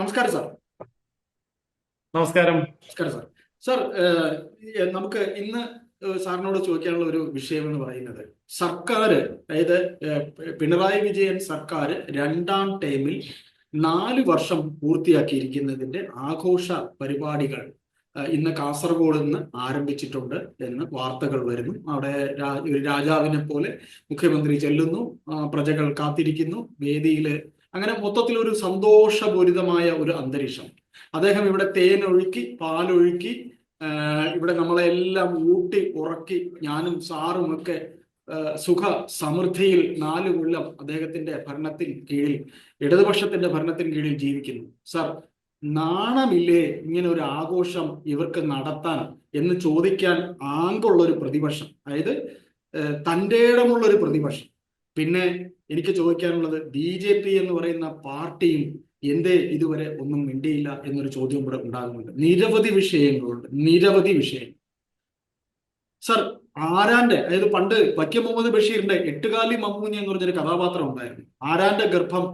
നമസ്കാരം സാർ. നമസ്കാരം. നമസ്കാരം സാർ. സാർ, നമുക്ക് ഇന്ന് സാറിനോട് ചോദിക്കാനുള്ള ഒരു വിഷയം എന്ന് പറയുന്നത്, സർക്കാർ, അതായത് പിണറായി വിജയൻ സർക്കാർ രണ്ടാം ടൈമിൽ 4 വർഷം പൂർത്തിയാക്കിയിരിക്കുന്നതിന്റെ ആഘോഷ പരിപാടികൾ ഇന്ന് കാസർഗോഡ് നിന്ന് ആരംഭിച്ചിട്ടുണ്ട് എന്ന് വാർത്തകൾ വരുന്നു. അവിടെ ഒരു രാജാവിനെ പോലെ മുഖ്യമന്ത്രി ചെല്ലുന്നു, പ്രജകൾ കാത്തിരിക്കുന്നു വേദിയില്. അങ്ങനെ മൊത്തത്തിൽ ഒരു സന്തോഷപൂരിതമായ ഒരു അന്തരീക്ഷം. അദ്ദേഹം ഇവിടെ തേനൊഴുക്കി പാലൊഴുക്കി ഇവിടെ നമ്മളെല്ലാം ഊട്ടി ഉറക്കി, ഞാനും സാറും ഒക്കെ സുഖ സമൃദ്ധിയിൽ 4 കൊല്ലം അദ്ദേഹത്തിന്റെ ഭരണത്തിന് കീഴിൽ, ഇടതുപക്ഷത്തിന്റെ ഭരണത്തിന് കീഴിൽ ജീവിക്കുന്നു. സാർ, നാണമില്ലേ ഇങ്ങനെ ഒരു ആഘോഷം ഇവർക്ക് നടത്താൻ എന്ന് ചോദിക്കാൻ ആങ്കുള്ള ഒരു പ്രതിപക്ഷം, അതായത് തൻ്റെ ഇടമുള്ള ഒരു പ്രതിപക്ഷം. പിന്നെ എനിക്ക് ചോദിക്കാനുള്ളത്, BJP എന്ന് പറയുന്ന പാർട്ടിയും എന്തേ ഇതുവരെ ഒന്നും മിണ്ടിയില്ല എന്നൊരു ചോദ്യം ഇവിടെ ഉണ്ടാകുന്നുണ്ട്. നിരവധി വിഷയങ്ങളുണ്ട്, നിരവധി വിഷയങ്ങൾ. സർ, ആരാന്റെ, അതായത് പണ്ട് വൈക്കം മുഹമ്മദ് ബഷീറിന്റെ എട്ടുകാലി മമ്മൂഞ്ഞ് എന്ന് പറഞ്ഞൊരു കഥാപാത്രം ഉണ്ടായിരുന്നു. ആരാന്റെ ഗർഭം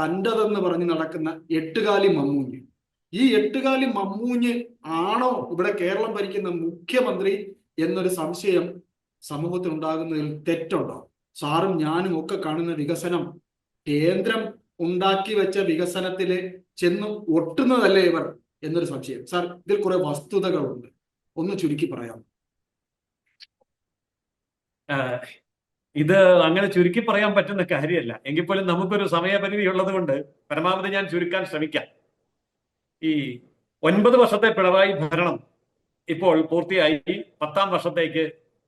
തൻ്റെതെന്ന് പറഞ്ഞ് നടക്കുന്ന എട്ടുകാലി മമ്മൂഞ്ഞ്. ഈ എട്ടുകാലി മമ്മൂഞ്ഞ് ആണോ ഇവിടെ കേരളം ഭരിക്കുന്ന മുഖ്യമന്ത്രി എന്നൊരു സംശയം സമൂഹത്തിൽ ഉണ്ടാകുന്നതിൽ തെറ്റുണ്ടോ? സാറും ഞാനും ഒക്കെ കാണുന്ന വികസനം കേന്ദ്രം ഉണ്ടാക്കി വെച്ച വികസനത്തില് ചെന്ന് ഒട്ടുന്നതല്ലേ ഇവർ എന്നൊരു സംശയം. സാർ, ഇതിൽ കുറെ വസ്തുതകളുണ്ട്, ഒന്ന് ചുരുക്കി പറയാം. ഇത് അങ്ങനെ ചുരുക്കി പറയാൻ പറ്റുന്ന കാര്യമല്ല. എങ്കിൽ പോലും നമുക്കൊരു സമയപരിധി ഉള്ളത് കൊണ്ട് പരമാവധി ഞാൻ ചുരുക്കാൻ ശ്രമിക്കാം. ഈ 9 വർഷത്തെ പിണറായി ഭരണം ഇപ്പോൾ പൂർത്തിയായി 10ാം വർഷത്തേക്ക്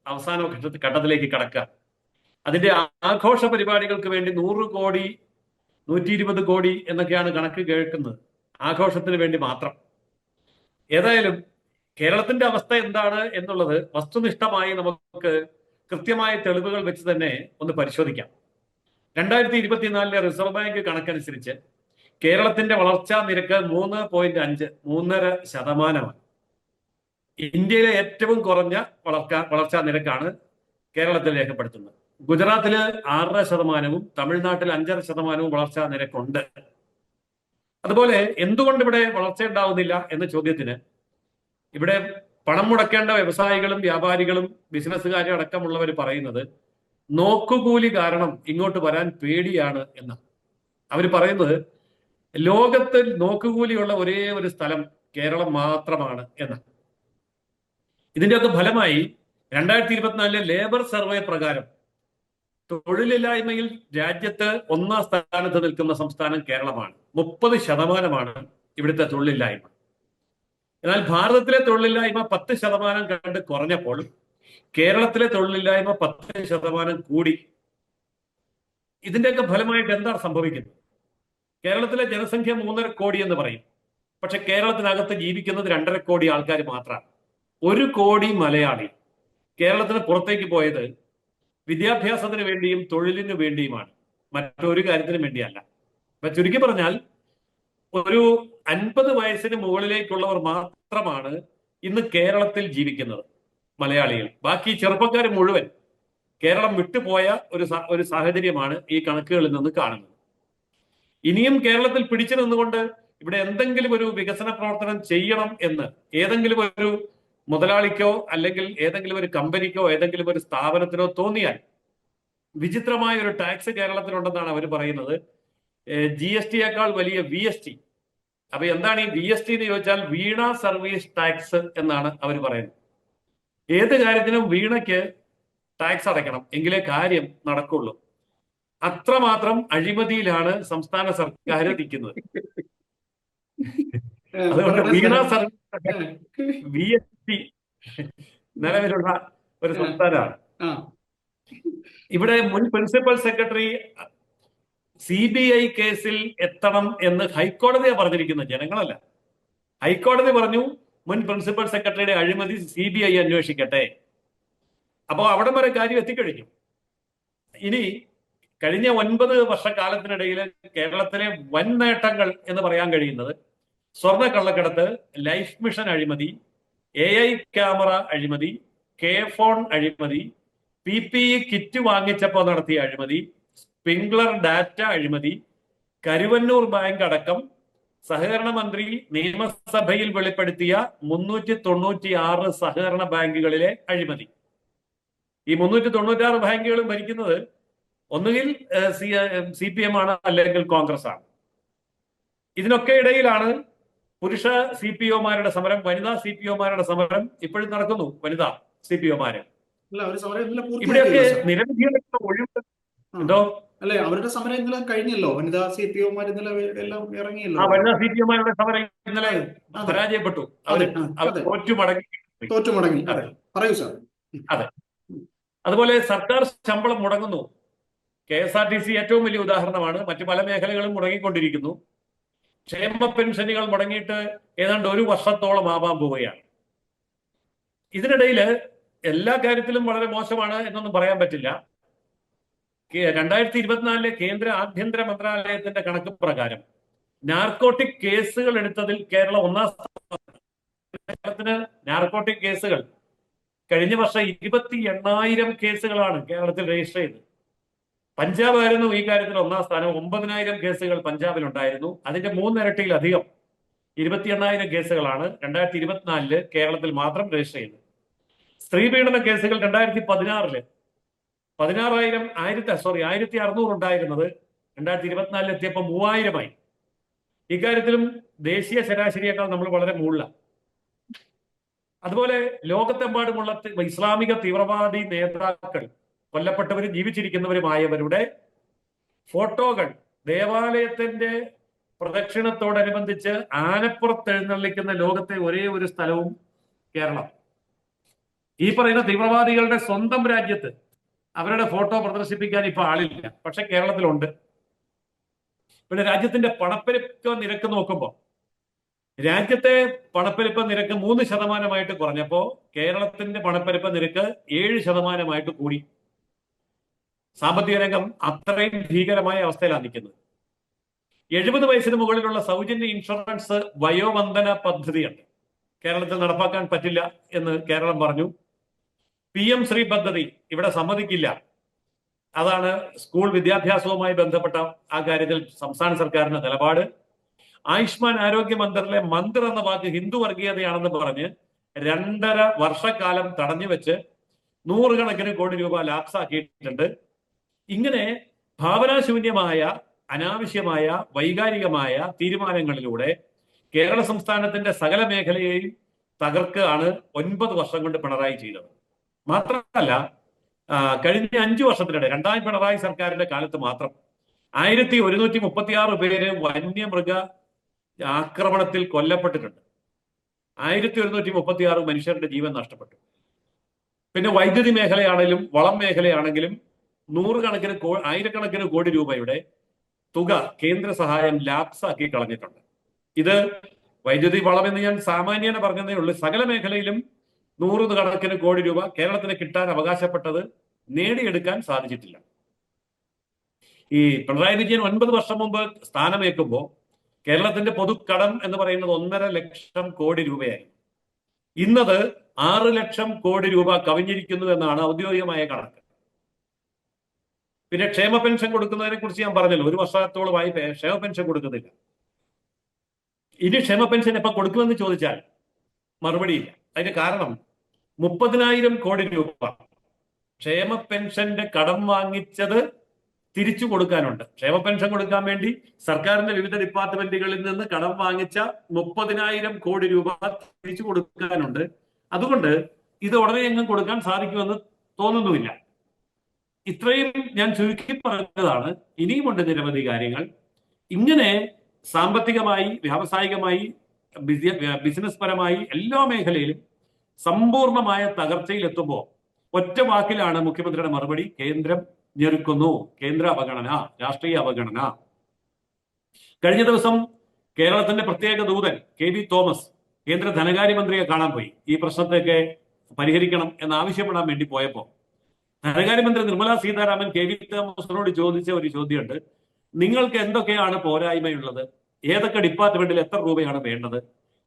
അവസാന ഘട്ടത്തിലേക്ക് കടക്കുക. അതിന്റെ ആഘോഷ പരിപാടികൾക്ക് വേണ്ടി 100 കോടി 120 കോടി എന്നൊക്കെയാണ് കണക്ക് കേൾക്കുന്നത്, ആഘോഷത്തിന് വേണ്ടി മാത്രം. ഏതായാലും കേരളത്തിന്റെ അവസ്ഥ എന്താണ് എന്നുള്ളത് വസ്തുനിഷ്ഠമായി നമുക്ക് കൃത്യമായ തെളിവുകൾ വെച്ച് തന്നെ ഒന്ന് പരിശോധിക്കാം. 2024 റിസർവ് ബാങ്ക് കണക്കനുസരിച്ച് കേരളത്തിന്റെ വളർച്ചാ നിരക്ക് 3.5% ഇന്ത്യയിലെ ഏറ്റവും കുറഞ്ഞ വളർച്ചാ നിരക്കാണ് കേരളത്തിൽ രേഖപ്പെടുത്തുന്നത്. ഗുജറാത്തില് 6%, തമിഴ്നാട്ടിൽ 5% വളർച്ചാ നിരക്കുണ്ട്. അതുപോലെ എന്തുകൊണ്ട് ഇവിടെ വളർച്ച ഉണ്ടാവുന്നില്ല എന്ന ചോദ്യത്തിന്, ഇവിടെ പണം മുടക്കേണ്ട വ്യവസായികളും വ്യാപാരികളും ബിസിനസ്സുകാരും അടക്കമുള്ളവർ പറയുന്നത് നോക്കുകൂലി കാരണം ഇങ്ങോട്ട് വരാൻ പേടിയാണ് എന്നാണ്. അവർ പറയുന്നത് ലോകത്തിൽ നോക്കുകൂലിയുള്ള ഒരേ ഒരു സ്ഥലം കേരളം മാത്രമാണ് എന്നാണ്. ഇതിന്റെയൊക്കെ ഫലമായി 2024 ലേബർ സർവേ പ്രകാരം തൊഴിലില്ലായ്മയിൽ രാജ്യത്ത് 1ാം സ്ഥാനത്ത് നിൽക്കുന്ന സംസ്ഥാനം കേരളമാണ്. 30% ഇവിടുത്തെ തൊഴിലില്ലായ്മ. എന്നാൽ ഭാരതത്തിലെ തൊഴിലില്ലായ്മ 10% കണ്ട് കുറഞ്ഞപ്പോൾ കേരളത്തിലെ തൊഴിലില്ലായ്മ 10% കൂടി. ഇതിന്റെയൊക്കെ ഫലമായിട്ട് എന്താണ് സംഭവിക്കുന്നത്? കേരളത്തിലെ ജനസംഖ്യ 3.5 കോടി എന്ന് പറയും. പക്ഷെ കേരളത്തിനകത്ത് ജീവിക്കുന്നത് 2.5 കോടി ആൾക്കാർ മാത്രമാണ്. 1 കോടി മലയാളി കേരളത്തിന് പുറത്തേക്ക് പോയത് വിദ്യാഭ്യാസത്തിന് വേണ്ടിയും തൊഴിലിനു വേണ്ടിയുമാണ്, മറ്റൊരു കാര്യത്തിനും വേണ്ടിയല്ല. അപ്പൊ ചുരുക്കി പറഞ്ഞാൽ ഒരു 50 വയസ്സിന് മുകളിലേക്കുള്ളവർ മാത്രമാണ് ഇന്ന് കേരളത്തിൽ ജീവിക്കുന്നത്, മലയാളികൾ. ബാക്കി ചെറുപ്പക്കാർ മുഴുവൻ കേരളം വിട്ടുപോയ ഒരു സാഹചര്യമാണ് ഈ കണക്കുകളിൽ നിന്ന് കാണുന്നത്. ഇനിയും കേരളത്തിൽ പിടിച്ചു നിന്നുകൊണ്ട് ഇവിടെ എന്തെങ്കിലും ഒരു വികസന പ്രവർത്തനം ചെയ്യണം എന്ന് ഏതെങ്കിലും ഒരു മുതലാളിക്കോ അല്ലെങ്കിൽ ഏതെങ്കിലും ഒരു കമ്പനിക്കോ ഏതെങ്കിലും ഒരു സ്ഥാപനത്തിനോ തോന്നിയാൽ വിചിത്രമായ ഒരു ടാക്സ് കേരളത്തിലുണ്ടെന്നാണ് അവർ പറയുന്നത്. GSTയേക്കാൾ വലിയ VST. അപ്പൊ എന്താണ് ഈ VST എന്ന് ചോദിച്ചാൽ വീണ സർവീസ് ടാക്സ് എന്നാണ് അവർ പറയുന്നത്. ഏത് കാര്യത്തിനും വീണയ്ക്ക് ടാക്സ് അടയ്ക്കണം, എങ്കിലേ കാര്യം നടക്കുള്ളൂ. അത്രമാത്രം അഴിമതിയിലാണ് സംസ്ഥാന സർക്കാർ നിൽക്കുന്നത്. അതുകൊണ്ട് വീണ സർവീസ് VST നിലവിലുള്ള ഒരു സംസ്ഥാനമാണ്. ഇവിടെ മുൻ പ്രിൻസിപ്പൽ സെക്രട്ടറി CBI കേസിൽ എത്തണം എന്ന് ഹൈക്കോടതിയെ പറഞ്ഞിരിക്കുന്നത്, ജനങ്ങളല്ല. ഹൈക്കോടതി പറഞ്ഞു മുൻ പ്രിൻസിപ്പൽ സെക്രട്ടറിയുടെ അഴിമതി CBI അന്വേഷിക്കട്ടെ. അപ്പോൾ അവിടെ വരെ കാര്യം എത്തിക്കഴിഞ്ഞു. ഇനി കഴിഞ്ഞ 9 വർഷക്കാലത്തിനിടയിൽ കേരളത്തിലെ വൻ നേട്ടങ്ങൾ എന്ന് പറയാൻ കഴിയുന്നത് സ്വർണ്ണ കള്ളക്കടത്ത്, ലൈഫ് മിഷൻ അഴിമതി, AI ക്യാമറ അഴിമതി, K-ഫോൺ അഴിമതി, PPE കിറ്റ് വാങ്ങിച്ചപ്പോൾ നടത്തിയ അഴിമതി, സ്പ്രിംഗ്ലർ ഡാറ്റ അഴിമതി, കരുവന്നൂർ ബാങ്ക് അടക്കം സഹകരണ മന്ത്രി നിയമസഭയിൽ വെളിപ്പെടുത്തിയ 396 സഹകരണ ബാങ്കുകളിലെ അഴിമതി. ഈ 396 ബാങ്കുകളും ഭരിക്കുന്നത് ഒന്നുകിൽ CPM ആണ്, അല്ലെങ്കിൽ കോൺഗ്രസ് ആണ്. ഇതിനൊക്കെ ഇടയിലാണ് പുരുഷ CPOമാരുടെ സമരം, വനിതാ CPOമാരുടെ സമരം ഇപ്പോഴും നടക്കുന്നു. വനിതാ CPOമാര് അല്ല, അവര് സമരം ഇന്നലെ ഇവിടെയൊക്കെ പൂർത്തിയാക്കിയല്ലോ സർ. നിരവധി ഒഴിവ്. ആ. എന്തോ അല്ലെ, അവരുടെ സമരം ഇന്നലെ കഴിഞ്ഞല്ലോ. വനിതാ CPOമാർ ഇന്നലെ എല്ലാം ഇറങ്ങിയല്ലോ. വനിതാ CPOമാരുടെ സമരം ഇന്നലെ അതെ അതെ പരാജയപ്പെട്ടു. അതെ അവർ അതെ, തോറ്റു മടങ്ങി. തോറ്റു മടങ്ങി. അതെ അതെ, പറയൂ സാർ. അതെ. അതുപോലെ സർക്കാർ ശമ്പളം മുടങ്ങുന്നു. KSRTC ഏറ്റവും വലിയ ഉദാഹരണമാണ്. മറ്റു പല മേഖലകളും മുടങ്ങിക്കൊണ്ടിരിക്കുന്നു. ക്ഷേമ പെൻഷനുകൾ മുടങ്ങിയിട്ട് ഏതാണ്ട് 1 വർഷത്തോളം ആവാൻ പോവുകയാണ്. ഇതിനിടയിൽ എല്ലാ കാര്യത്തിലും വളരെ മോശമാണ് എന്നൊന്നും പറയാൻ പറ്റില്ല. 2024 കേന്ദ്ര ആഭ്യന്തര മന്ത്രാലയത്തിന്റെ കണക്ക് പ്രകാരം നാർക്കോട്ടിക് കേസുകൾ എടുത്തതിൽ കേരളം 1-ാം സ്ഥാനത്തിന്. നാർക്കോട്ടിക് കേസുകൾ കഴിഞ്ഞ വർഷം 28,000 കേസുകളാണ് കേരളത്തിൽ രജിസ്റ്റർ ചെയ്തത്. പഞ്ചാബ് ആയിരുന്നു ഈ കാര്യത്തിൽ 1-ാം സ്ഥാനം. 9,000 കേസുകൾ പഞ്ചാബിലുണ്ടായിരുന്നു. അതിന്റെ 3 ഇരട്ടിയിലധികം 28,000 കേസുകളാണ് 2024 കേരളത്തിൽ മാത്രം രജിസ്റ്റർ ചെയ്തത്. സ്ത്രീ പീഡന കേസുകൾ 2016 1,600 ഉണ്ടായിരുന്നത് 2024 എത്തിയപ്പോൾ 3,000 ഇക്കാര്യത്തിലും ദേശീയ ശരാശരിയേക്കാൾ നമ്മൾ വളരെ മുകളിലാണ്. അതുപോലെ ലോകത്തെമ്പാടുമുള്ള ഇസ്ലാമിക തീവ്രവാദി നേതാക്കൾ, കൊല്ലപ്പെട്ടവരും ജീവിച്ചിരിക്കുന്നവരുമായവരുടെ ഫോട്ടോകൾ ദേവാലയത്തിന്റെ പ്രദക്ഷിണത്തോടനുബന്ധിച്ച് ആനപ്പുറത്ത് എഴുന്നള്ളിക്കുന്ന ലോകത്തെ ഒരേ ഒരു സ്ഥലവും കേരളം. ഈ പറയുന്ന തീവ്രവാദികളുടെ സ്വന്തം രാജ്യത്ത് അവരുടെ ഫോട്ടോ പ്രദർശിപ്പിക്കാൻ ഇപ്പൊ ആളില്ല, പക്ഷെ കേരളത്തിലുണ്ട്. പിന്നെ രാജ്യത്തിന്റെ പണപ്പെരുപ്പ നിരക്ക് നോക്കുമ്പോൾ രാജ്യത്തെ പണപ്പെരുപ്പ നിരക്ക് 3% കുറഞ്ഞപ്പോ കേരളത്തിന്റെ പണപ്പെരുപ്പ നിരക്ക് 7% കൂടി. സാമ്പത്തിക രംഗം അത്രയും ഭീകരമായ അവസ്ഥയിലാണ് നിൽക്കുന്നത്. 70 വയസ്സിന് മുകളിലുള്ള സൗജന്യ ഇൻഷുറൻസ് വയോവന്ദന പദ്ധതിയുണ്ട്. കേരളത്തിൽ നടപ്പാക്കാൻ പറ്റില്ല എന്ന് കേരളം പറഞ്ഞു. PM ശ്രീ പദ്ധതി ഇവിടെ സമ്മതിക്കില്ല. അതാണ് സ്കൂൾ വിദ്യാഭ്യാസവുമായി ബന്ധപ്പെട്ട ആ കാര്യത്തിൽ സംസ്ഥാന സർക്കാരിന്റെ നിലപാട്. ആയുഷ്മാൻ ആരോഗ്യ മന്ദിറിലെ മന്ദിർ എന്ന വാക്ക് ഹിന്ദു വർഗീയതയാണെന്ന് പറഞ്ഞ് 2.5 വർഷക്കാലം തടഞ്ഞു വെച്ച് 100 കണക്കിന് കോടി രൂപ ലാപ്സാക്കിയിട്ടുണ്ട്. ഇങ്ങനെ ഭാവനാശൂന്യമായ, അനാവശ്യമായ, വൈകാരികമായ തീരുമാനങ്ങളിലൂടെ കേരള സംസ്ഥാനത്തിന്റെ സകല മേഖലയെയും തകർക്കുകയാണ് 9 വർഷം കൊണ്ട് പിണറായി ചെയ്തത്. മാത്രമല്ല, കഴിഞ്ഞ 5 വർഷത്തിനിടെ 2ാം പിണറായി സർക്കാരിന്റെ കാലത്ത് മാത്രം 1136 പേര് വന്യമൃഗ ആക്രമണത്തിൽ കൊല്ലപ്പെട്ടിട്ടുണ്ട്. 1136 മനുഷ്യരുടെ ജീവൻ നഷ്ടപ്പെട്ടു. പിന്നെ വൈദ്യുതി മേഖലയാണെങ്കിലും വളം മേഖലയാണെങ്കിലും 1000കണക്കിന് കോടി രൂപയുടെ തുക കേന്ദ്ര സഹായം ലാപ്സാക്കി കളഞ്ഞിട്ടുണ്ട്. ഇത് വൈദ്യുതി വളം എന്ന് ഞാൻ സാമാന്യേന പറഞ്ഞതേ ഉള്ളൂ. സകല മേഖലയിലും 100 കണക്കിന് കോടി രൂപ കേരളത്തിന് കിട്ടാൻ അവകാശപ്പെട്ടത് നേടിയെടുക്കാൻ സാധിച്ചിട്ടില്ല. ഈ പിണറായി വിജയൻ 9 വർഷം മുമ്പ് സ്ഥാനമേൽക്കുമ്പോൾ കേരളത്തിന്റെ പൊതുക്കടം എന്ന് പറയുന്നത് 1.5 ലക്ഷം കോടി രൂപയായി. ഇന്നത് 6 ലക്ഷം കോടി രൂപ കവിഞ്ഞിരിക്കുന്നു എന്നാണ് ഔദ്യോഗികമായ കണക്ക്. പിന്നെ ക്ഷേമ പെൻഷൻ കൊടുക്കുന്നതിനെ കുറിച്ച് ഞാൻ പറഞ്ഞല്ലോ, 1 വർഷത്തോളമായി ക്ഷേമ പെൻഷൻ കൊടുക്കുന്നില്ല. ഇനി ക്ഷേമ പെൻഷൻ എപ്പോൾ കൊടുക്കുമെന്ന് ചോദിച്ചാൽ മറുപടിയില്ല. അതിന്റെ കാരണം 30,000 കോടി രൂപ ക്ഷേമ പെൻഷന്റെ കടം വാങ്ങിച്ചത് തിരിച്ചു കൊടുക്കാനുണ്ട്. ക്ഷേമ പെൻഷൻ കൊടുക്കാൻ വേണ്ടി സർക്കാരിന്റെ വിവിധ ഡിപ്പാർട്ട്മെന്റുകളിൽ നിന്ന് കടം വാങ്ങിച്ച 30,000 കോടി രൂപ തിരിച്ചു കൊടുക്കാനുണ്ട്. അതുകൊണ്ട് ഇത് ഉടനെ എങ്ങും കൊടുക്കാൻ സാധിക്കുമെന്ന് തോന്നുന്നുമില്ല. ഇത്രയും ഞാൻ ചുരുക്കി പറഞ്ഞതാണ്. ഇനിയുമുണ്ട് നിരവധി കാര്യങ്ങൾ. ഇങ്ങനെ സാമ്പത്തികമായി, വ്യാവസായികമായി, ബിസിനസ് പരമായി എല്ലാ മേഖലയിലും സമ്പൂർണമായ തകർച്ചയിലെത്തുമ്പോൾ ഒറ്റ വാക്കിലാണ് മുഖ്യമന്ത്രിയുടെ മറുപടി: കേന്ദ്രം ഞെരുക്കുന്നു, കേന്ദ്ര അവഗണന, രാഷ്ട്രീയ അവഗണന. കഴിഞ്ഞ ദിവസം കേരളത്തിന്റെ പ്രത്യേക ദൂതൻ KV തോമസ് കേന്ദ്ര ധനകാര്യമന്ത്രിയെ കാണാൻ പോയി. ഈ പ്രശ്നത്തെയൊക്കെ പരിഹരിക്കണം എന്നാവശ്യപ്പെടാൻ വേണ്ടി പോയപ്പോൾ ധനകാര്യമന്ത്രി നിർമ്മലാ സീതാരാമൻ KV തോമസിനോട് ചോദിച്ച ഒരു ചോദ്യമുണ്ട്: നിങ്ങൾക്ക് എന്തൊക്കെയാണ് പോരായ്മയുള്ളത്? ഏതൊക്കെ ഡിപ്പാർട്ട്മെന്റിൽ എത്ര രൂപയാണ് വേണ്ടത്?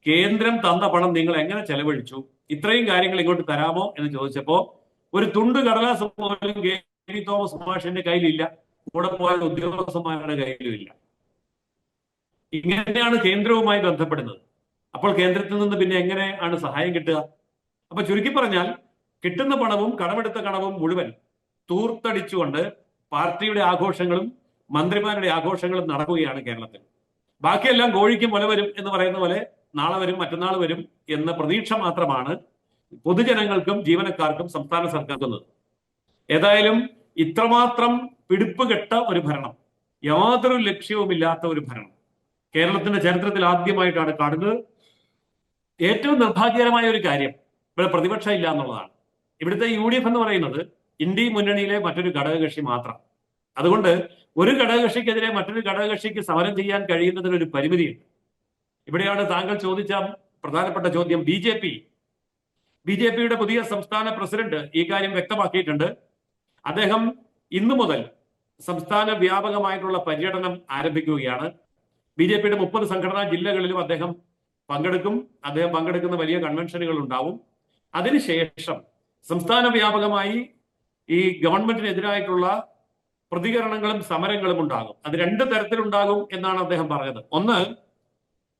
കേന്ദ്രം തന്ന പണം നിങ്ങൾ എങ്ങനെ ചെലവഴിച്ചു? ഇത്രയും കാര്യങ്ങൾ ഇങ്ങോട്ട് തരാമോ എന്ന് ചോദിച്ചപ്പോ ഒരു തുണ്ട് കടലാസ് പോലും KV തോമസ് മാഷിന്റെ കയ്യിലില്ല, കൂടെ പോയ ഉദ്യോഗസ്ഥന്മാരുടെ കയ്യിലും ഇല്ല. ഇങ്ങനെയാണ് കേന്ദ്രവുമായി ബന്ധപ്പെടുന്നത്. അപ്പോൾ കേന്ദ്രത്തിൽ നിന്ന് പിന്നെ എങ്ങനെയാണ് സഹായം കിട്ടുക? അപ്പൊ ചുരുക്കി പറഞ്ഞാൽ കിട്ടുന്ന പണവും കടമെടുത്ത കടവും മുഴുവൻ തൂർത്തടിച്ചുകൊണ്ട് പാർട്ടിയുടെ ആഘോഷങ്ങളും മന്ത്രിമാരുടെ ആഘോഷങ്ങളും നടക്കുകയാണ് കേരളത്തിൽ. ബാക്കിയെല്ലാം കോഴിക്ക് മുല വരും എന്ന് പറയുന്ന പോലെ നാളെ വരും മറ്റന്നാൾ വരും എന്ന പ്രതീക്ഷ മാത്രമാണ് പൊതുജനങ്ങൾക്കും ജീവനക്കാർക്കും സംസ്ഥാന സർക്കാർ. ഏതായാലും ഇത്രമാത്രം പിടിപ്പുകെട്ട ഒരു ഭരണം, യാതൊരു ലക്ഷ്യവുമില്ലാത്ത ഒരു ഭരണം കേരളത്തിന്റെ ചരിത്രത്തിൽ ആദ്യമായിട്ടാണ് കാണുന്നത്. ഏറ്റവും നിർഭാഗ്യകരമായ ഒരു കാര്യം ഇവിടെ പ്രതിപക്ഷം ഇല്ല എന്നുള്ളതാണ്. ഇവിടുത്തെ UDF എന്ന് പറയുന്നത് ഇന്ത്യ മുന്നണിയിലെ മറ്റൊരു ഘടകകക്ഷി മാത്രം. അതുകൊണ്ട് ഒരു ഘടകകക്ഷിക്കെതിരെ മറ്റൊരു ഘടകകക്ഷിക്ക് സമരം ചെയ്യാൻ കഴിയുന്നതിന് ഒരു പരിമിതിയുണ്ട്. ഇവിടെയാണ് താങ്കൾ ചോദിച്ച പ്രധാനപ്പെട്ട ചോദ്യം. ബി ജെ പിയുടെ പുതിയ സംസ്ഥാന പ്രസിഡന്റ് ഈ കാര്യം വ്യക്തമാക്കിയിട്ടുണ്ട്. അദ്ദേഹം ഇന്നു മുതൽ സംസ്ഥാന വ്യാപകമായിട്ടുള്ള പര്യടനം ആരംഭിക്കുകയാണ്. BJPയുടെ 30 സംഘടനാ ജില്ലകളിലും അദ്ദേഹം പങ്കെടുക്കും. അദ്ദേഹം പങ്കെടുക്കുന്ന വലിയ കൺവെൻഷനുകൾ ഉണ്ടാവും. അതിനുശേഷം സംസ്ഥാന വ്യാപകമായി ഈ ഗവൺമെന്റിനെതിരായിട്ടുള്ള പ്രതികരണങ്ങളും സമരങ്ങളും ഉണ്ടാകും. അത് 2 തരത്തിലുണ്ടാകും എന്നാണ് അദ്ദേഹം പറഞ്ഞത്. ഒന്ന്,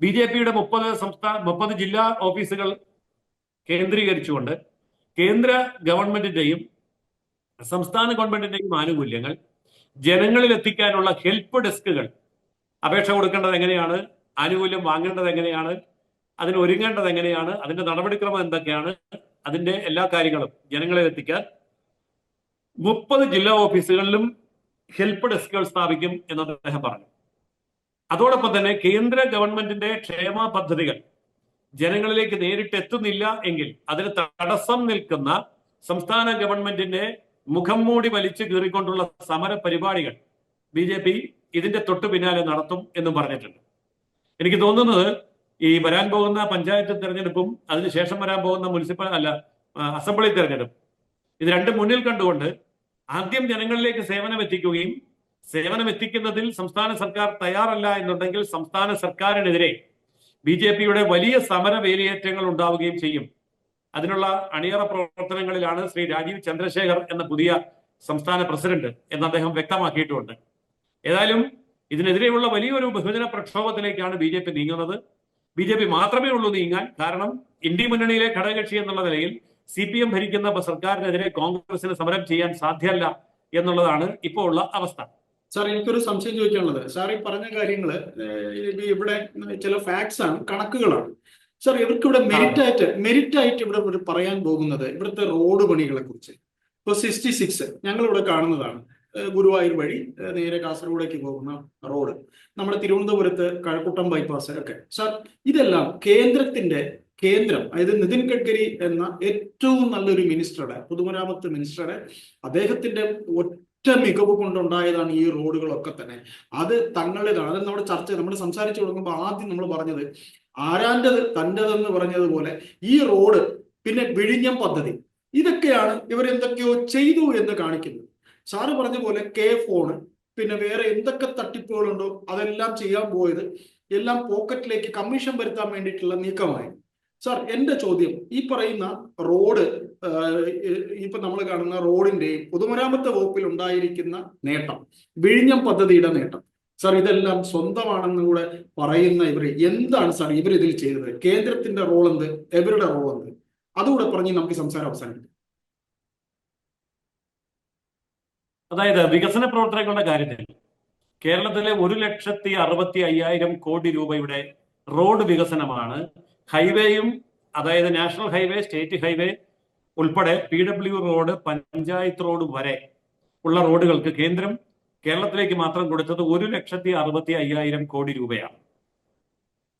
BJPയുടെ 30 ജില്ലാ ഓഫീസുകൾ കേന്ദ്രീകരിച്ചുകൊണ്ട് കേന്ദ്ര ഗവൺമെന്റിന്റെയും സംസ്ഥാന ഗവൺമെന്റിന്റെയും ആനുകൂല്യങ്ങൾ ജനങ്ങളിൽ എത്തിക്കാനുള്ള ഹെൽപ്പ് ഡെസ്കുകൾ, അപേക്ഷ കൊടുക്കേണ്ടത് എങ്ങനെയാണ്, ആനുകൂല്യം വാങ്ങേണ്ടത് എങ്ങനെയാണ്, അതിന് ഒരുങ്ങേണ്ടത് എങ്ങനെയാണ്, അതിന്റെ നടപടിക്രമം എന്തൊക്കെയാണ്, അതിന്റെ എല്ലാ കാര്യങ്ങളും ജനങ്ങളിൽ എത്തിക്കാൻ 30 ജില്ലാ ഓഫീസുകളിലും ഹെൽപ്പ് ഡെസ്കുകൾ സ്ഥാപിക്കും എന്ന് അദ്ദേഹം പറഞ്ഞു. അതോടൊപ്പം തന്നെ കേന്ദ്ര ഗവൺമെന്റിന്റെ ക്ഷേമ പദ്ധതികൾ ജനങ്ങളിലേക്ക് നേരിട്ട് എത്തുന്നില്ല എങ്കിൽ അതിന് തടസ്സം നിൽക്കുന്ന സംസ്ഥാന ഗവൺമെന്റിന്റെ മുഖം മൂടി വലിച്ചു കീറിക്കൊണ്ടുള്ള സമര പരിപാടികൾ BJP ഇതിന്റെ തൊട്ടു പിന്നാലെ നടത്തും എന്നും പറഞ്ഞിട്ടുണ്ട്. എനിക്ക് തോന്നുന്നത് ഈ വരാൻ പോകുന്ന പഞ്ചായത്ത് തെരഞ്ഞെടുപ്പും അതിനുശേഷം വരാൻ പോകുന്ന അസംബ്ലി തെരഞ്ഞെടുപ്പ്, ഇത് രണ്ടും മുന്നിൽ കണ്ടുകൊണ്ട് ആദ്യം ജനങ്ങളിലേക്ക് സേവനം എത്തിക്കുകയും സേവനം എത്തിക്കുന്നതിൽ സംസ്ഥാന സർക്കാർ തയ്യാറല്ല എന്നുണ്ടെങ്കിൽ സംസ്ഥാന സർക്കാരിനെതിരെ BJPയുടെ വലിയ സമര വേലിയേറ്റങ്ങൾ ഉണ്ടാവുകയും ചെയ്യും. അതിനുള്ള അണിയറ പ്രവർത്തനങ്ങളിലാണ് ശ്രീ രാജീവ് ചന്ദ്രശേഖർ എന്ന പുതിയ സംസ്ഥാന പ്രസിഡന്റ് എന്ന് അദ്ദേഹം വ്യക്തമാക്കിയിട്ടുമുണ്ട്. ഏതായാലും ഇതിനെതിരെയുള്ള വലിയൊരു ബഹുജന പ്രക്ഷോഭത്തിലേക്കാണ് BJP നീങ്ങുന്നത്. BJP മാത്രമേ ഉള്ളൂ നീങ്ങാൻ. കാരണം ഇന്ത്യ മുന്നണിയിലെ ഘടകകക്ഷി എന്നുള്ള നിലയിൽ CPM ഭരിക്കുന്ന സർക്കാരിനെതിരെ കോൺഗ്രസിന് സമരം ചെയ്യാൻ സാധ്യമല്ല എന്നുള്ളതാണ് ഇപ്പോൾ ഉള്ള അവസ്ഥ. സാർ, എനിക്കൊരു സംശയം ചോദിക്കാനുള്ളത്, സാർ ഈ പറഞ്ഞ കാര്യങ്ങള് ഇവിടെ ചില ഫാക്ട്സ് ആണ്, കണക്കുകളാണ്. സാർ, ഇവർക്ക് ഇവിടെ മെറിറ്റ് ആയിട്ട് ഇവിടെ പറയാൻ പോകുന്നത് ഇവിടുത്തെ റോഡ് പണികളെ കുറിച്ച്. ഇപ്പൊ 66 ഞങ്ങൾ ഇവിടെ കാണുന്നതാണ്, ഗുരുവായൂർ വഴി നേരെ കാസർഗോഡേക്ക് പോകുന്ന റോഡ്, നമ്മുടെ തിരുവനന്തപുരത്ത് കഴക്കൂട്ടം ബൈപ്പാസ് ഒക്കെ. സാർ, ഇതെല്ലാം കേന്ദ്രം അതായത് നിതിൻ ഗഡ്കരി എന്ന ഏറ്റവും നല്ലൊരു മിനിസ്റ്ററുടെ, പൊതുമരാമത്ത് മിനിസ്റ്ററുടെ അദ്ദേഹത്തിന്റെ ഒറ്റ മികവ് കൊണ്ടുണ്ടായതാണ് ഈ റോഡുകളൊക്കെ തന്നെ. അത് തങ്ങളുടേതാണ്. അത് നമ്മൾ സംസാരിച്ചു തുടങ്ങുമ്പോൾ ആദ്യം നമ്മൾ പറഞ്ഞത് ആരാൻ്റെത് തൻ്റെതെന്ന് പറഞ്ഞതുപോലെ ഈ റോഡ്, പിന്നെ വിഴിഞ്ഞം പദ്ധതി, ഇതൊക്കെയാണ് ഇവരെന്തൊക്കെയോ ചെയ്തു എന്ന് കാണിക്കുന്നത്. സാറ് പറഞ്ഞ പോലെ ഫോണ്, പിന്നെ വേറെ എന്തൊക്കെ തട്ടിപ്പുകളുണ്ടോ അതെല്ലാം ചെയ്യാൻ പോയത് എല്ലാം പോക്കറ്റിലേക്ക് കമ്മീഷൻ വരുത്താൻ വേണ്ടിയിട്ടുള്ള നീക്കമായി. സാർ, എന്റെ ചോദ്യം, ഈ പറയുന്ന റോഡ്, ഇപ്പൊ നമ്മൾ കാണുന്ന റോഡിന്റെയും പൊതുമരാമത്ത് വകുപ്പിൽ ഉണ്ടായിരിക്കുന്ന നേട്ടം, വിഴിഞ്ഞം പദ്ധതിയുടെ നേട്ടം, സാർ ഇതെല്ലാം സ്വന്തമാണെന്ന് കൂടെ പറയുന്ന ഇവർ എന്താണ് സാർ ഇതിൽ ചെയ്തത്? കേന്ദ്രത്തിന്റെ റോൾ എന്ത്, ഇവരുടെ റോൾ എന്ത്? അതുകൂടെ പറഞ്ഞ് നമുക്ക് സംസാരം അവസാനിപ്പിക്കാം. അതായത് വികസന പ്രവർത്തനങ്ങളുടെ കാര്യത്തിൽ കേരളത്തിലെ 1,60,50,000 കോടി രൂപയുടെ റോഡ് വികസനമാണ് ഹൈവേയും, അതായത് നാഷണൽ ഹൈവേ, സ്റ്റേറ്റ് ഹൈവേ ഉൾപ്പെടെ PW റോഡ്, പഞ്ചായത്ത് റോഡ് വരെ ഉള്ള റോഡുകൾക്ക് കേന്ദ്രം കേരളത്തിലേക്ക് മാത്രം കൊടുത്തത് 1,60,50,000 കോടി രൂപയാണ്.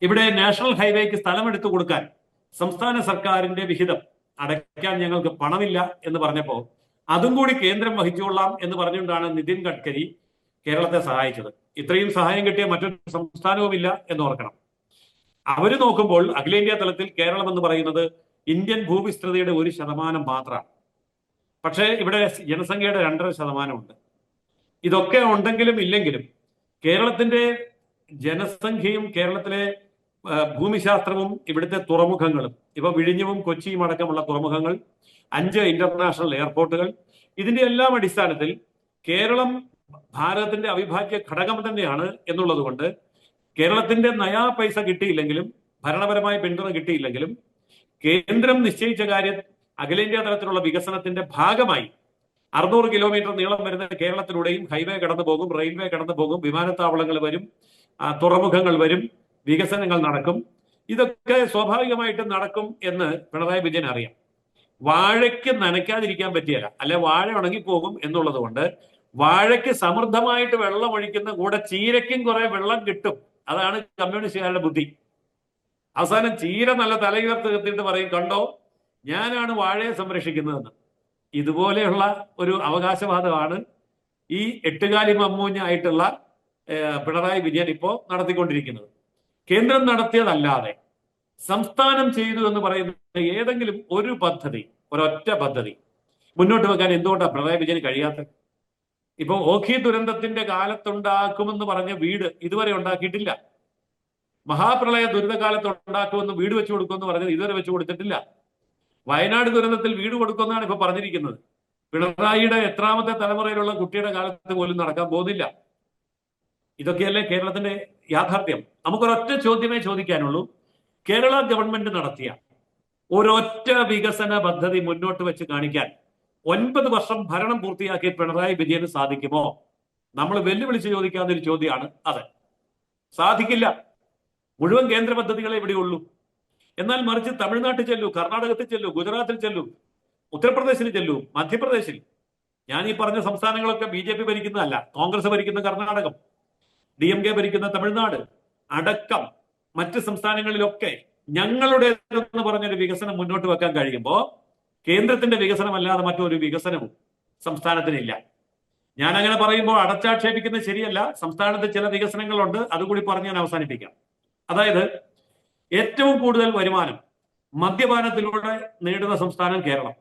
ഇവിടെ നാഷണൽ ഹൈവേക്ക് സ്ഥലമെടുത്തു കൊടുക്കാൻ സംസ്ഥാന സർക്കാരിന്റെ വിഹിതം അടയ്ക്കാൻ ഞങ്ങൾക്ക് പണമില്ല എന്ന് പറഞ്ഞപ്പോൾ അതും കൂടി കേന്ദ്രം വഹിച്ചുകൊള്ളാം എന്ന് പറഞ്ഞുകൊണ്ടാണ് നിതിൻ ഗഡ്കരി കേരളത്തെ സഹായിച്ചത്. ഇത്രയും സഹായം കിട്ടിയ മറ്റൊരു സംസ്ഥാനവുമില്ല എന്ന് ഓർക്കണം. അവര് നോക്കുമ്പോൾ അഖിലേന്ത്യാ തലത്തിൽ കേരളം എന്ന് പറയുന്നത് ഇന്ത്യൻ ഭൂവിസ്തൃതിയുടെ 1% മാത്രമാണ്. പക്ഷേ ഇവിടെ ജനസംഖ്യയുടെ 2.5% ഉണ്ട്. ഇതൊക്കെ ഉണ്ടെങ്കിലും ഇല്ലെങ്കിലും കേരളത്തിന്റെ ജനസംഖ്യയും കേരളത്തിലെ ഭൂമിശാസ്ത്രവും ഇവിടുത്തെ തുറമുഖങ്ങളും, ഇപ്പൊ വിഴിഞ്ഞവും കൊച്ചിയും അടക്കമുള്ള തുറമുഖങ്ങൾ, 5 ഇന്റർനാഷണൽ എയർപോർട്ടുകൾ, ഇതിന്റെ എല്ലാം അടിസ്ഥാനത്തിൽ കേരളം ഭാരതത്തിന്റെ അവിഭാജ്യ ഘടകം തന്നെയാണ് എന്നുള്ളത് കൊണ്ട് കേരളത്തിന്റെ നയാ പൈസ കിട്ടിയില്ലെങ്കിലും, ഭരണപരമായ പിന്തുണ കിട്ടിയില്ലെങ്കിലും, കേന്ദ്രം നിശ്ചയിച്ച കാര്യം അഖിലേന്ത്യാ തലത്തിലുള്ള വികസനത്തിന്റെ ഭാഗമായി 600 കിലോമീറ്റർ നീളം വരുന്ന കേരളത്തിലൂടെയും ഹൈവേ കടന്നു പോകും, റെയിൽവേ കടന്നു പോകും, വിമാനത്താവളങ്ങൾ വരും, തുറമുഖങ്ങൾ വരും, വികസനങ്ങൾ നടക്കും. ഇതൊക്കെ സ്വാഭാവികമായിട്ടും നടക്കും എന്ന് പിണറായി വിജയൻ അറിയാം. വാഴയ്ക്ക് നനയ്ക്കാതിരിക്കാൻ പറ്റിയല്ല, അല്ലെ വാഴ ഉണങ്ങിപ്പോകും എന്നുള്ളത് കൊണ്ട് വാഴയ്ക്ക് സമൃദ്ധമായിട്ട് വെള്ളം ഒഴിക്കുന്ന കൂടെ ചീരയ്ക്കും കുറെ വെള്ളം കിട്ടും. അതാണ് കമ്മ്യൂണിസ്റ്റുകാരുടെ ബുദ്ധി. അവസാനം ചീര നല്ല തലയുയർത്ത് എത്തിയിട്ട് പറയും, കണ്ടോ ഞാനാണ് വാഴയെ സംരക്ഷിക്കുന്നതെന്ന്. ഇതുപോലെയുള്ള ഒരു അവകാശവാദമാണ് ഈ എട്ടുകാലി മമ്മൂഞ്ഞായിട്ടുള്ള പിണറായി വിജയൻ ഇപ്പോ നടത്തിക്കൊണ്ടിരിക്കുന്നത്. കേന്ദ്രം നടത്തിയതല്ലാതെ സംസ്ഥാനം ചെയ്തു എന്ന് പറയുന്ന ഏതെങ്കിലും ഒരു പദ്ധതി, ഒരൊറ്റ പദ്ധതി മുന്നോട്ട് വെക്കാൻ എന്തുകൊണ്ടാണ് പിണറായി വിജയന് കഴിയാത്തത്? ഇപ്പൊ ഓഖി ദുരന്തത്തിന്റെ കാലത്തുണ്ടാക്കുമെന്ന് പറഞ്ഞ വീട് ഇതുവരെ ഉണ്ടാക്കിയിട്ടില്ല. മഹാപ്രളയ ദുരിതകാലത്ത് ഉണ്ടാക്കുമെന്ന് വീട് വെച്ചു കൊടുക്കുമെന്ന് പറഞ്ഞത് ഇതുവരെ വെച്ചു കൊടുത്തിട്ടില്ല. വയനാട് ദുരന്തത്തിൽ വീട് കൊടുക്കുമെന്നാണ് ഇപ്പൊ പറഞ്ഞിരിക്കുന്നത്. പിണറായിയുടെ എത്രാമത്തെ തലമുറയിലുള്ള കുട്ടിയുടെ കാലത്ത് പോലും നടക്കാൻ പോകുന്നില്ല. ഇതൊക്കെയല്ലേ കേരളത്തിന്റെ യാഥാർത്ഥ്യം. നമുക്കൊരൊറ്റ ചോദ്യമേ ചോദിക്കാനുള്ളൂ. കേരള ഗവൺമെന്റ് നടത്തിയ ഒരൊറ്റ വികസന പദ്ധതി മുന്നോട്ട് വെച്ച് കാണിക്കാൻ 9 വർഷം ഭരണം പൂർത്തിയാക്കിയ പിണറായി വിജയന് സാധിക്കുമോ? നമ്മൾ വെല്ലുവിളിച്ച് ചോദിക്കാവുന്ന ഒരു ചോദ്യമാണ് അത്. സാധിക്കില്ല. മുഴുവൻ കേന്ദ്ര പദ്ധതികളെ ഇവിടെയുള്ളൂ. എന്നാൽ മറിച്ച് തമിഴ്നാട്ടിൽ ചെല്ലൂ, കർണാടകത്തിൽ ചെല്ലൂ, ഗുജറാത്തിൽ ചെല്ലൂ, ഉത്തർപ്രദേശിൽ ചെല്ലൂ, മധ്യപ്രദേശിൽ, ഞാൻ ഈ പറഞ്ഞ സംസ്ഥാനങ്ങളൊക്കെ BJP ഭരിക്കുന്നതല്ല, കോൺഗ്രസ് ഭരിക്കുന്ന കർണാടകം, DMK ഭരിക്കുന്ന തമിഴ്നാട് അടക്കം മറ്റ് സംസ്ഥാനങ്ങളിലൊക്കെ ഞങ്ങളുടേതെന്ന് പറഞ്ഞൊരു വികസനം മുന്നോട്ട് വെക്കാൻ കഴിയുമ്പോൾ കേന്ദ്രത്തിന്റെ വികസനമല്ലാതെ മറ്റൊരു വികസനവും സംസ്ഥാനത്തിനില്ല. ഞാൻ അങ്ങനെ പറയുമ്പോൾ അടച്ചാക്ഷേപിക്കുന്നത് ശരിയല്ല. സംസ്ഥാനത്ത് ചില വികസനങ്ങളുണ്ട്, അതുകൂടി പറഞ്ഞ് ഞാൻ അവസാനിപ്പിക്കാം. അതായത് ഏറ്റവും കൂടുതൽ വരുമാനം മദ്യപാനത്തിലൂടെ നേടുന്ന സംസ്ഥാനം കേരളം.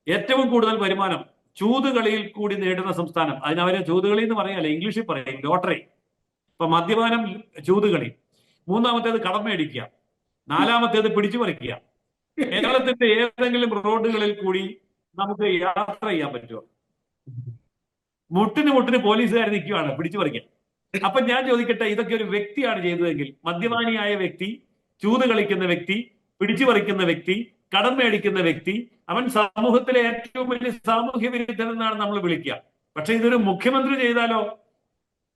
ഏറ്റവും കൂടുതൽ വരുമാനം ചൂതുകളിയിൽ കൂടി നേടുന്ന സംസ്ഥാനം. അതിനവരെ ചൂതുകളി എന്ന് പറയാല്ല, ഇംഗ്ലീഷിൽ പറയും ലോട്ടറി. ഇപ്പൊ മദ്യപാനം, ചൂതുകളി. മൂന്നാമത്തേത് കടം മേടിക്കുക. നാലാമത്തേത് പിടിച്ചു പറിക്കുക. കേരളത്തിന്റെ ഏതെങ്കിലും റോഡുകളിൽ കൂടി നമുക്ക് യാത്ര ചെയ്യാൻ പറ്റുമോ? മുട്ടിന് പോലീസുകാർ നിൽക്കുകയാണ് പിടിച്ചു പറിക്കാൻ. അപ്പൊ ഞാൻ ചോദിക്കട്ടെ, ഇതൊക്കെ ഒരു വ്യക്തിയാണ് ചെയ്തതെങ്കിൽ, മദ്യപാനിയായ വ്യക്തി, ചൂത് കളിക്കുന്ന വ്യക്തി, പിടിച്ചു പറിക്കുന്ന വ്യക്തി, കടം മേടിക്കുന്ന വ്യക്തി, അവൻ സമൂഹത്തിലെ ഏറ്റവും വലിയ സാമൂഹ്യ വിരുദ്ധൻ എന്നാണ് നമ്മൾ വിളിക്കുക. പക്ഷെ ഇതൊരു മുഖ്യമന്ത്രി ചെയ്താലോ?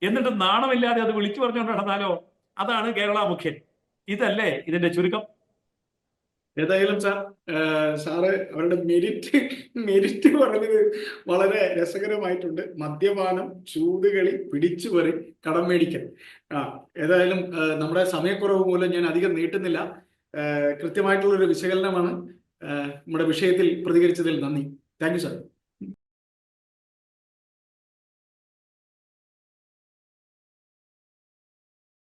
എന്നിട്ട് നാണമില്ലാതെ അത് വിളിച്ചു പറഞ്ഞുകൊണ്ട് നടന്നാലോ? അതാണ് കേരള മുഖ്യൻ. ഇതല്ലേ ഇതിന്റെ ചുരുക്കം? ഏതായാലും സാറ് അവരുടെ മെരിറ്റ് പറഞ്ഞത് വളരെ രസകരമായിട്ടുണ്ട്. മദ്യപാനം, ചൂതുകളി, പിടിച്ചുപറി, കടം മേടിക്കൽ. ഏതായാലും നമ്മുടെ സമയക്കുറവ് മൂലം ഞാൻ അധികം നീട്ടുന്നില്ല. കൃത്യമായിട്ടുള്ളൊരു വിശകലനമാണ്. നമ്മുടെ വിഷയത്തിൽ പ്രതികരിച്ചതിൽ നന്ദി. Thank you sir.